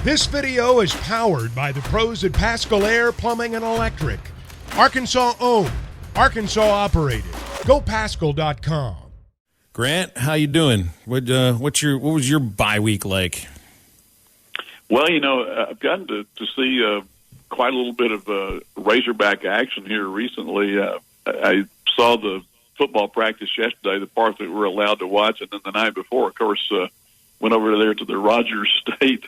This video is powered by the pros at Pascal Air Plumbing and Electric. Arkansas owned, Arkansas operated. GoPascal.com. Grant, how you doing? What was your bye week like? Well, I've gotten to see quite a little bit of Razorback action here recently. I saw the football practice yesterday, the part that we're allowed to watch, and then the night before, of course, went over there to the Rogers State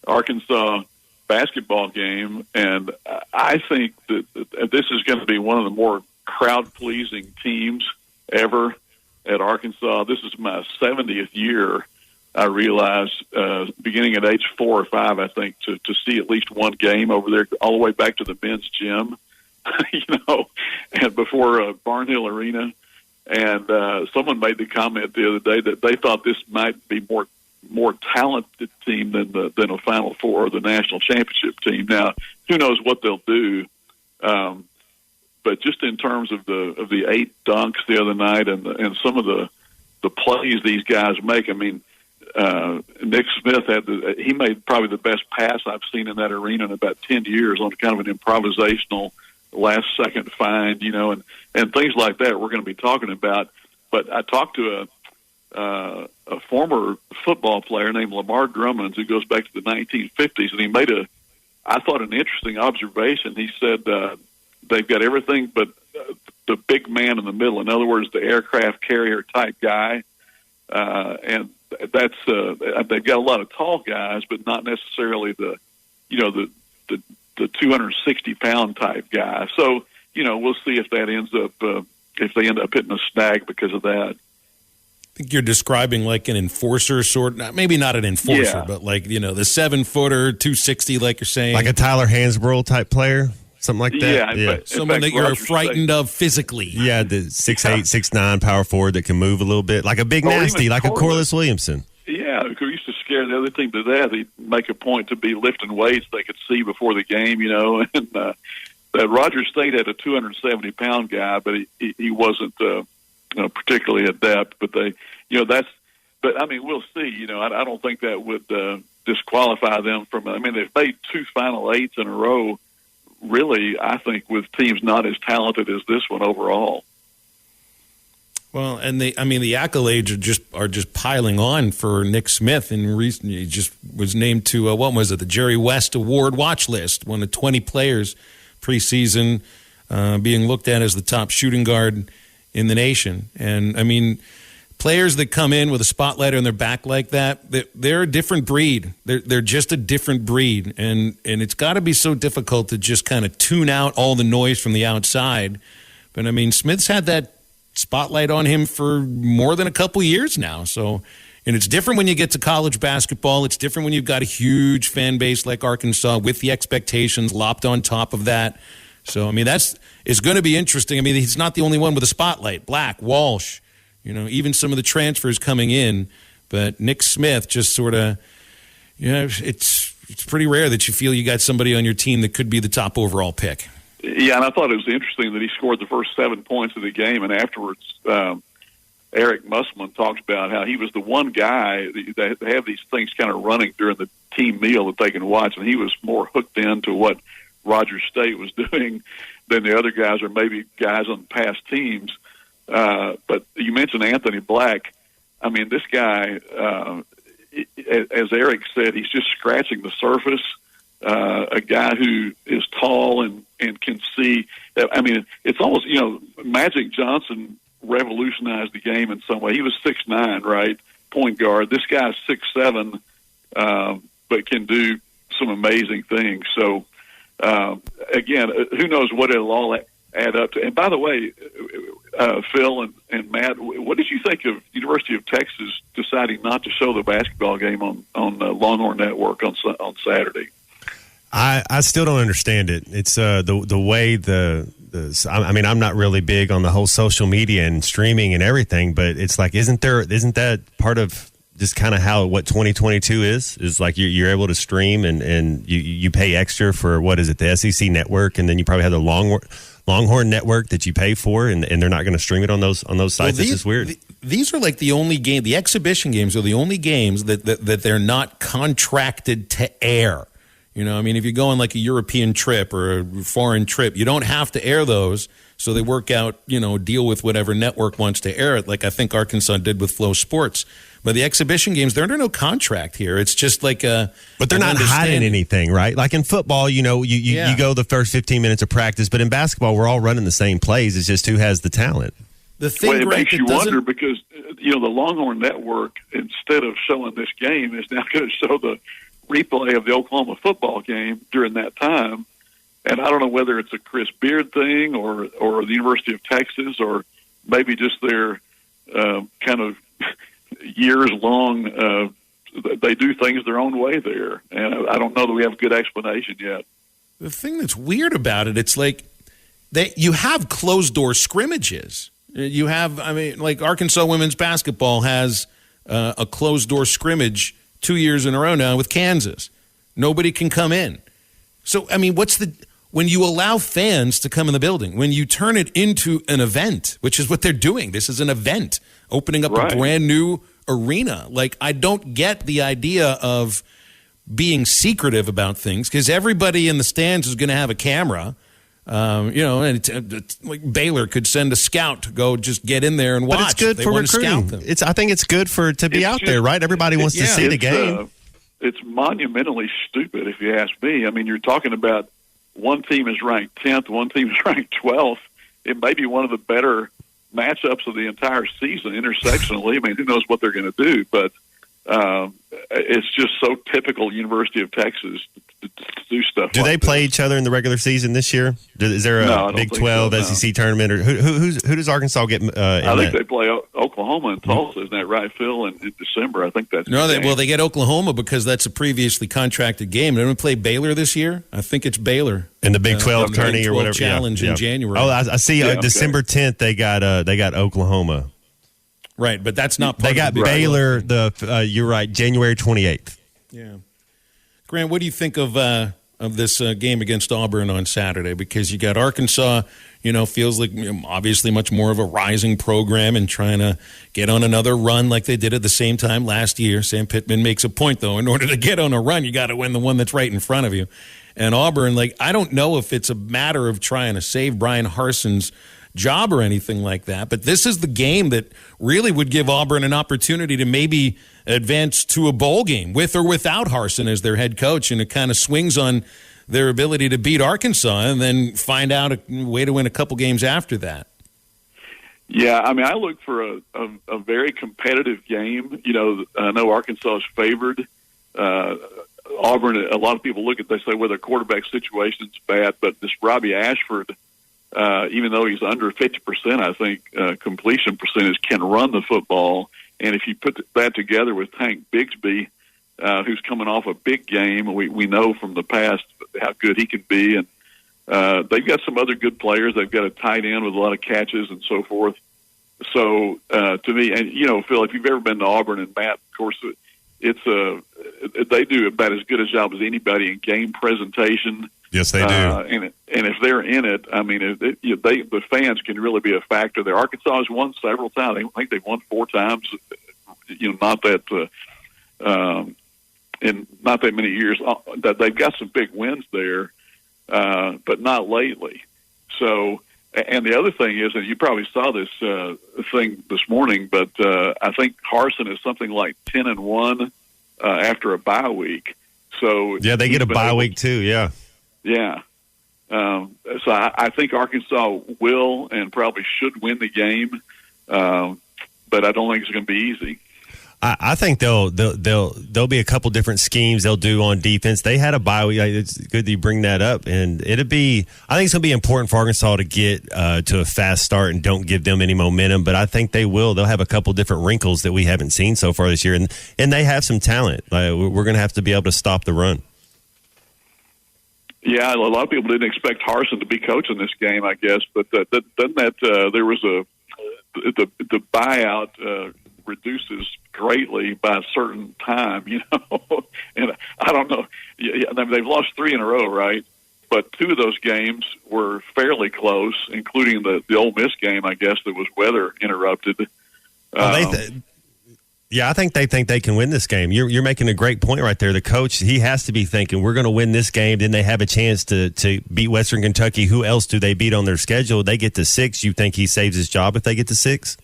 Arkansas basketball game, and I think that this is going to be one of the more crowd-pleasing teams ever at Arkansas. This is my 70th year, I realize, beginning at age 4 or 5, I think, to see at least one game over there, all the way back to the men's gym, and before Barnhill Arena. And someone made the comment the other day that they thought this might be more talented team than a Final Four or the national championship team. Now, who knows what they'll do? But just in terms of the 8 dunks the other night and some of the plays these guys make, I mean, Nick Smith he made probably the best pass I've seen in that arena in about 10 years on kind of an improvisational last second find, and things like that we're going to be talking about. But I talked to a former football player named Lamar Drummond who goes back to the 1950s, and he made I thought, an interesting observation. He said they've got everything but the big man in the middle. In other words, the aircraft carrier type guy, and that's they've got a lot of tall guys, but not necessarily the 260-pound type guy. So we'll see if that ends up if they end up hitting a snag because of that. I think you're describing like an enforcer sort, maybe not an enforcer, but like, the 7-footer, 260, like you're saying. Like a Tyler Hansbrough type player, something like that? Yeah. Someone that you're frightened of physically. Yeah, the 6'8", 6'9" power forward that can move a little bit, like a big nasty, like a Corliss Williamson. Yeah, who used to scare the other team to death. He'd make a point to be lifting weights they could see before the game, and that Rogers State had a 270-pound guy, but he wasn't particularly adept, but but I mean, we'll see. I don't think that would disqualify them from. I mean, they've made 2 Final 8s in a row. Really, I think with teams not as talented as this one overall. Well, and the accolades are just piling on for Nick Smith. And recently, he just was named to the Jerry West Award watch list, one of 20 players preseason, being looked at as the top shooting guard in the nation. And I mean, players that come in with a spotlight on their back like that, they're a different breed. They're just a different breed. And it's got to be so difficult to just kind of tune out all the noise from the outside. But I mean, Smith's had that spotlight on him for more than a couple years now. So, and it's different when you get to college basketball. It's different when you've got a huge fan base like Arkansas with the expectations lopped on top of that. So, I mean, it's going to be interesting. I mean, he's not the only one with a spotlight. Black, Walsh, even some of the transfers coming in. But Nick Smith just sort of, it's pretty rare that you feel you got somebody on your team that could be the top overall pick. Yeah, and I thought it was interesting that he scored the first 7 points of the game, and afterwards Eric Musselman talked about how he was the one guy that have these things kind of running during the team meal that they can watch, and he was more hooked into what Rogers State was doing than the other guys, or maybe guys on past teams. But you mentioned Anthony Black. I mean, this guy, as Eric said, he's just scratching the surface. A guy who is tall and can see. I mean, it's almost, Magic Johnson revolutionized the game in some way. He was 6'9", right, point guard. This guy's 6'7", but can do some amazing things. So, again, who knows what it'll all add up to. And by the way, Phil and Matt, what did you think of University of Texas deciding not to show the basketball game on Longhorn Network on Saturday? I still don't understand it. It's the way I mean, I'm not really big on the whole social media and streaming and everything, but it's like, isn't that part of just kind of what 2022 is like you're able to stream and you pay extra for, what is it, the SEC network, and then you probably have the Longhorn network that you pay for, and they're not going to stream it on those sites. It's just weird. These are like the only game, the exhibition games are the only games that they're not contracted to air. You know, I mean, if you go on like a European trip or a foreign trip, you don't have to air those. So they work out, deal with whatever network wants to air it, like I think Arkansas did with Flow Sports. But the exhibition games, they're under no contract here. It's just like a. But they're not hiding anything, right? Like in football, you go the first 15 minutes of practice. But in basketball, we're all running the same plays. It's just who has the talent. The thing, it makes you wonder because the Longhorn Network, instead of showing this game, is now going to show the replay of the Oklahoma football game during that time. And I don't know whether it's a Chris Beard thing or the University of Texas or maybe just their kind of years-long they do things their own way there. And I don't know that we have a good explanation yet. The thing that's weird about it, it's like you have closed-door scrimmages. You have, like Arkansas women's basketball has a closed-door scrimmage 2 years in a row now with Kansas. Nobody can come in. So, when you allow fans to come in the building, when you turn it into an event, which is what they're doing, this is an event, opening up a brand new arena. Like, I don't get the idea of being secretive about things because everybody in the stands is going to have a camera. And it's like Baylor could send a scout to go just get in there and watch. But it's good for recruiting. I think it's good to be out there, right? Everybody wants to see the game. It's monumentally stupid, if you ask me. I mean, you're talking about one team is ranked 10th, one team is ranked 12th. It may be one of the better matchups of the entire season intersectionally. I mean, who knows what they're going to do, but it's just so typical University of Texas to do stuff. Do they play each other in the regular season this year? Is there a Big 12 SEC tournament, or who does Arkansas get? I think they play Oklahoma and Tulsa. Isn't that right, Phil? In December, I think that's they get Oklahoma because that's a previously contracted game. They don't play Baylor this year. I think it's Baylor in the Big 12 tourney or whatever challenge in January. Oh, I see. December 10th, they got Oklahoma. Right, but that's not. They got Baylor. You're right, January 28th. Yeah, Grant, what do you think of this game against Auburn on Saturday? Because you got Arkansas, feels like obviously much more of a rising program and trying to get on another run like they did at the same time last year. Sam Pittman makes a point, though, in order to get on a run, you got to win the one that's right in front of you. And Auburn, I don't know if it's a matter of trying to save Brian Harson's job or anything like that, but this is the game that really would give Auburn an opportunity to maybe advance to a bowl game with or without Harsin as their head coach, and it kind of swings on their ability to beat Arkansas and then find out a way to win a couple games after that. Yeah, I look for a very competitive game. I know Arkansas is favored. Auburn, a lot of people they say, well, their quarterback situation's bad, but this Robbie Ashford, even though he's under 50%, I think completion percentage, can run the football. And if you put that together with Tank Bigsby, who's coming off a big game, we know from the past how good he can be. And they've got some other good players. They've got a tight end with a lot of catches and so forth. So to me, and Phil, if you've ever been to Auburn, and Matt, of course, they do about as good a job as anybody in game presentation. Yes, they do. And if they're in it, the fans can really be a factor there. Arkansas has won several times. I think they've won 4 times. Not that in not that many years. That they've got some big wins there, but not lately. So, and the other thing is, and you probably saw this thing this morning, but I think Harsin is something like 10-1 after a bye week. So yeah, they get a bye week too. Yeah. Yeah. So I think Arkansas will and probably should win the game, but I don't think it's going to be easy. I think there'll be a couple different schemes they'll do on defense. They had a bye week. It's good that you bring that up, and I think it's going to be important for Arkansas to get to a fast start and don't give them any momentum. But I think they will. They'll have a couple different wrinkles that we haven't seen so far this year, and they have some talent. We're going to have to be able to stop the run. Yeah, a lot of people didn't expect Harsin to be coaching this game, I guess. But there was the buyout reduces greatly by a certain time, and I don't know. I mean, they've lost 3 in a row, right? But 2 of those games were fairly close, including the Ole Miss game, I guess, that was weather interrupted. Yeah, I think they can win this game. You're making a great point right there. The coach, he has to be thinking, we're going to win this game. Then they have a chance to beat Western Kentucky. Who else do they beat on their schedule? They get to 6. You think he saves his job if they get to 6?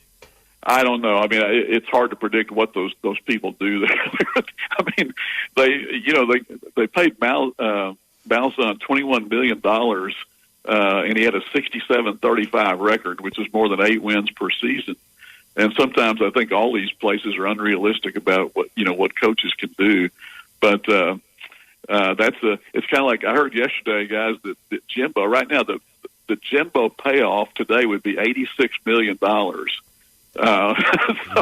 I don't know. I mean, it's hard to predict what those people do there. I mean, they paid Malzahn $21 million, and he had a 67-35 record, which is more than 8 wins per season. And sometimes I think all these places are unrealistic about what coaches can do. But it's kind of like I heard yesterday, guys, that Jimbo right now the Jimbo payoff today would be $86 million. So,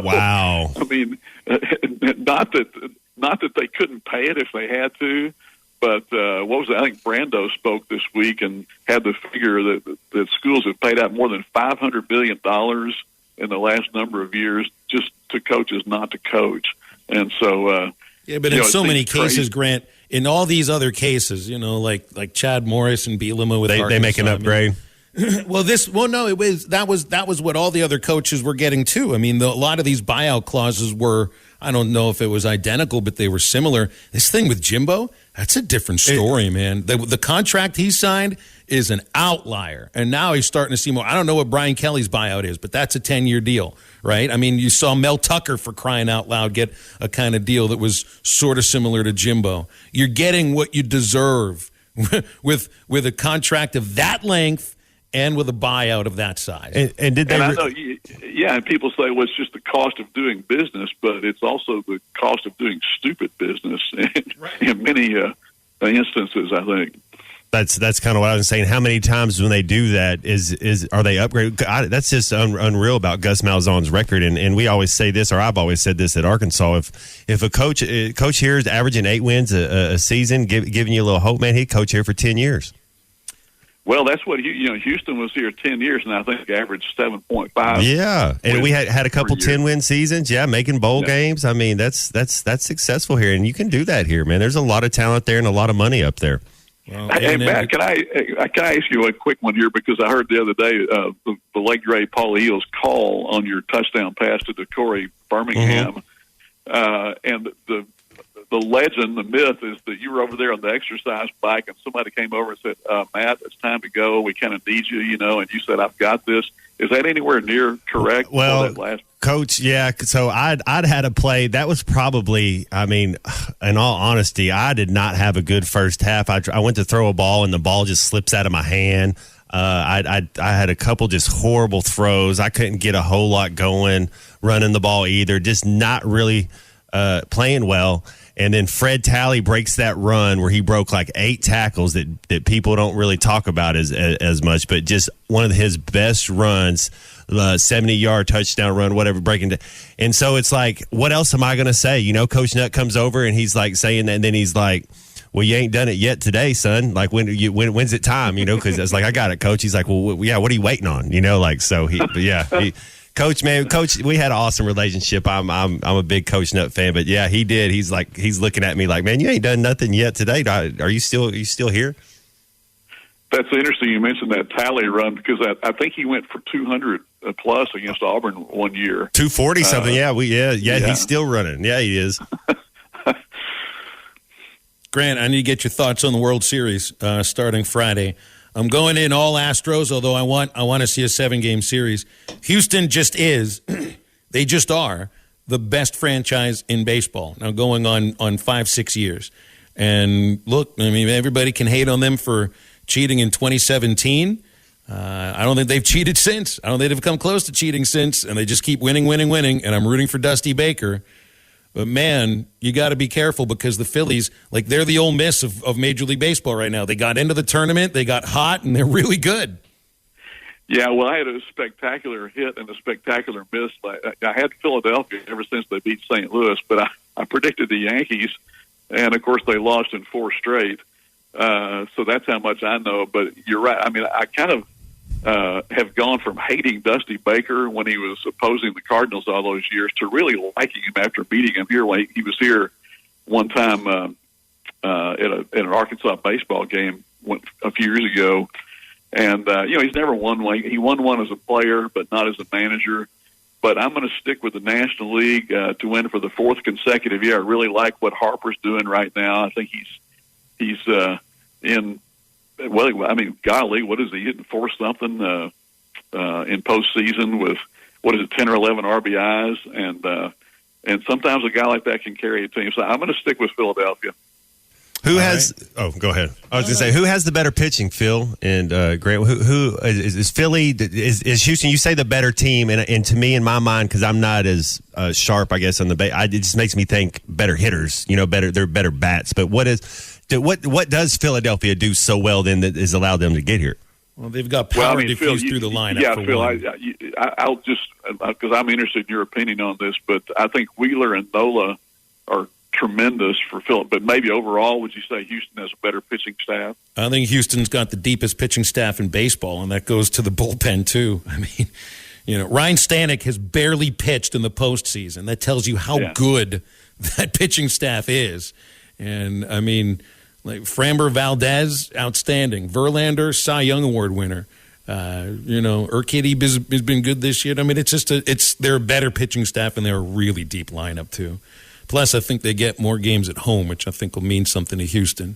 wow! I mean, not that they couldn't pay it if they had to. But what was it? I think Brando spoke this week and had the figure that schools have paid out more than $500 billion in the last number of years just to coaches not to coach. And so but in so many cases, Grant, in all these other cases, like Chad Morris and Bielema with they make an upgrade. That was what all the other coaches were getting too. I mean, a lot of these buyout clauses were, I don't know if it was identical, but they were similar. This thing with Jimbo, that's a different story, man. The contract he signed is an outlier, and now he's starting to see more. I don't know what Brian Kelly's buyout is, but that's a 10-year deal, right? I mean, you saw Mel Tucker, for crying out loud, get a kind of deal that was sort of similar to Jimbo. You're getting what you deserve with a contract of that length and with a buyout of that size. And did they? And I know, and people say, well, it's just the cost of doing business, but it's also the cost of doing stupid business in many instances, I think. That's kind of what I was saying. How many times when they do that are they upgraded? That's just unreal about Gus Malzahn's record. And we always say this, or I've always said this at Arkansas. If a coach here is averaging 8 wins a season, giving you a little hope, man, he'd coach here for 10 years. Well, that's what Houston was here 10 years, and I think averaged 7.5. Yeah, and we had a couple 10-win seasons. Yeah, making bowl games. I mean, that's successful here, and you can do that here, man. There's a lot of talent there and a lot of money up there. Well, hey, Matt, can I ask you a quick one here, because I heard the other day the late great Paul Eels call on your touchdown pass to Corey Birmingham, and the legend, the myth is that you were over there on the exercise bike and somebody came over and said, Matt, it's time to go. We kind of need you, and you said, I've got this. Is that anywhere near correct? Well, Coach, yeah. So I'd had a play. That was probably, I mean, in all honesty, I did not have a good first half. I went to throw a ball and the ball just slips out of my hand. I had a couple just horrible throws. I couldn't get a whole lot going running the ball either. Just not really playing well. And then Fred Talley breaks that run where he broke like 8 tackles that people don't really talk about as much, but just one of his best runs, 70-yard touchdown run, whatever, breaking. And so it's like, what else am I going to say? Coach Nutt comes over and he's like saying that, and then he's like, well, you ain't done it yet today, son. Like, when's it time? Because it's like, I got it, Coach. He's like, well, yeah, what are you waiting on? Coach, we had an awesome relationship. I'm a big Coach Nutt fan, but yeah, he did. He's looking at me like, man, you ain't done nothing yet today. Are you still here? That's interesting. You mentioned that Talley run, because I think he went for 200 plus against Auburn one year. 240 something. Yeah, he's still running. Yeah, he is. Grant, I need to get your thoughts on the World Series starting Friday. I'm going in all Astros, although I want to see a 7-game series. Houston just is, they just are the best franchise in baseball. Now going on 5-6 years. And look, I mean, everybody can hate on them for cheating in 2017. I don't think they've cheated since. I don't think they've come close to cheating since, and they just keep winning, and I'm rooting for Dusty Baker. But, man, you got to be careful, because the Phillies, like, they're the Ole Miss of Major League Baseball right now. They got into the tournament, they got hot, and they're really good. Yeah, well, I had a spectacular hit and a spectacular miss. I had Philadelphia ever since they beat St. Louis, but I predicted the Yankees, and, of course, they lost in 4 straight. So that's how much I know. But you're right. I mean, I kind of have gone from hating Dusty Baker when he was opposing the Cardinals all those years to really liking him after beating him here. When he was here one time at an Arkansas baseball game a few years ago, and he's never won one. He won one as a player, but not as a manager. But I'm going to stick with the National League to win for the fourth consecutive year. I really like what Harper's doing right now. I think he's in. Well, I mean, golly, what is he hitting for something in postseason with 10 or 11 RBIs, and sometimes a guy like that can carry a team. So I'm going to stick with Philadelphia. Who has? Right. Oh, go ahead. I was going to say, who has the better pitching, Phil and Grant? Who is Philly? Is Houston? You say the better team, and to me, in my mind, because I'm not as sharp, I guess, on the base, it just makes me think better hitters. They're better bats. But what does Philadelphia do so well then that has allowed them to get here? Well, they've got power diffused through the lineup. Yeah, for Phil, one. I'll just because I'm interested in your opinion on this, but I think Wheeler and Nola are tremendous for Philip, but maybe overall, would you say Houston has a better pitching staff? I think Houston's got the deepest pitching staff in baseball, and that goes to the bullpen too. I mean, Ryan Stanek has barely pitched in the postseason. That tells you how good that pitching staff is. And I mean, like Framber Valdez, outstanding. Verlander, Cy Young Award winner. Urquidy has been good this year. I mean, they're a better pitching staff, and they're a really deep lineup too. Plus, I think they get more games at home, which I think will mean something to Houston.